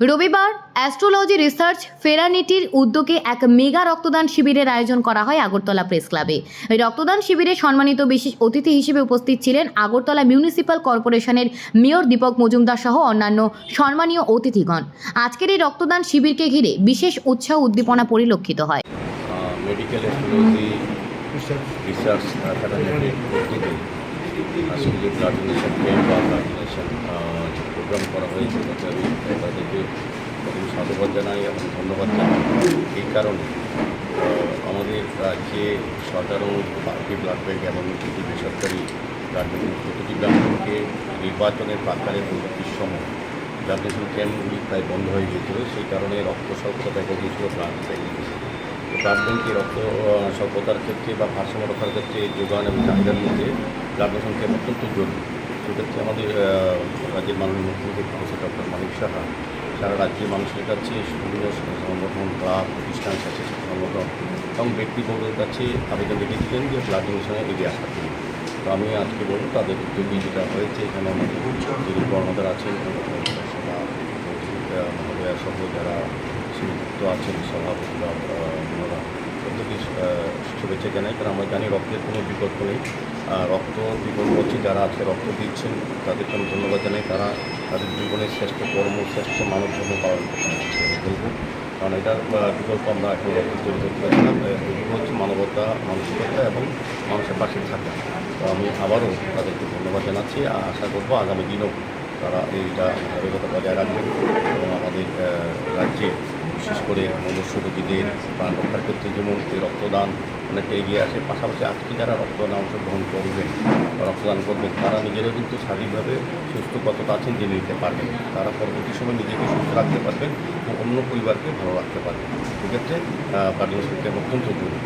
রবিবার astrology research ফেরানিটির উদ্যোগে এক মেগা রক্তদান শিবিরের আয়োজন করা হয় আগরতলা প্রেস ক্লাবে। এই রক্তদান শিবিরে সম্মানিত বিশেষ অতিথি হিসেবে উপস্থিত ছিলেন আগরতলা মিউনিসিপ্যাল কর্পোরেশনের মেয়র দীপক মজুমদার সহ অন্যান্য সম্মানীয় অতিথিগণ। আজকের এই রক্তদান শিবিরকে ঘিরে বিশেষ উৎসাহ উদ্দীপনা পরিলক্ষিত হয়। মেডিকেল অ্যাস্ট্রোলজি রিসার্চ ফেরানিটির উদ্যোগে আজকে যে ব্লাড ডোনেশন ক্যাম্প বা ব্লাড ডোনেশন প্রোগ্রাম করা হয়েছে তাতে আমি তাদেরকে প্রথমে সাধুবাদ জানাই এবং ধন্যবাদ জানাই। এই কারণে আমাদের রাজ্যে সরকার অনুমোদিত 5টি ব্লাড ব্যাঙ্ক এবং 2টি বেসরকারি ব্লাড ব্যাঙ্ক, প্রতিটি ব্লাড ব্যাঙ্কে নির্বাচনের প্রাক্কালে পরিস্থিতির সময় ব্লাড ডোনেশন ক্যাম্পগুলি প্রায় বন্ধ হয়ে গিয়েছিল। সেই কারণে রক্ত স্বল্পতা দেখা গিয়েছিল, ব্লাড ব্যাঙ্ক ব্লাড ব্যাঙ্কে রক্ত স্বল্পতার ক্ষেত্রে বা ভারসাম্য রক্ষার ক্ষেত্রে যোগান এবং চাহিদার মধ্যে ব্লাড ডোনেশন ক্যাম্প অত্যন্ত জরুরি। সেক্ষেত্রে আমাদের রাজ্যের মাননীয় মুখ্যমন্ত্রী প্রফেসর ডক্টর মানিক সাহা সারা রাজ্যের মানুষের কাছে বিভিন্ন সংগঠন বা প্রতিষ্ঠান কাছে সংগঠন এবং ব্যক্তিবর্গের কাছে আবেদন রেখেছিলেন যে ব্লাড ডোনেশনে এগিয়ে আসার জন্য। তো আমি আজকে বলব তাদের উদ্যোগে যেটা হয়েছে, এখানে আমাদের যিনি কর্মদার আছেন মহোদয়া সহ যারা যুক্ত আছেন সভাপতি বা ওনারা প্রত্যেকে শুভেচ্ছা জানাই। কারণ আমরা জানি রক্তের কোনো বিকল্প নেই। রক্ত বিকল্প হচ্ছে যারা আজকে রক্ত দিচ্ছেন তাদেরকে আমি ধন্যবাদ জানাই। তারা তাদের জীবনের শ্রেষ্ঠ কর্ম, শ্রেষ্ঠ মানব ধর্ম পালন করছেন বলবো। কারণ এটার বিকল্প আমরা এখন রক্ত তৈরি করতে পারি না। এগুলো হচ্ছে মানবতা, মানসিকতা এবং মানুষের পাশে থাকা। তো আমি আবারও তাদেরকে ধন্যবাদ জানাচ্ছি। আশা করবো আগামী দিনেও তারা এইটা ধারাবাহিকতা বজায় রাখবেন এবং আমাদের রাজ্যে বিশেষ করে মনুষ্য রোগীদের প্রাণ রক্ষার ক্ষেত্রে যেমন এই রক্তদান অনেকটা এগিয়ে আসে, পাশাপাশি আজকে যারা রক্তদানে অংশগ্রহণ করবেন বা রক্তদান করবেন তারা নিজেরাও কিন্তু শারীরিকভাবে সুস্থ কতটা আছেন জেনে নিতে পারবেন। তারা পরবর্তী সময় নিজেকে সুস্থ রাখতে পারবেন এবং অন্য পরিবারকে ভালো রাখতে পারবেন। সেক্ষেত্রে ব্লাড ডোনেশন ক্যাম্প অত্যন্ত জরুরি।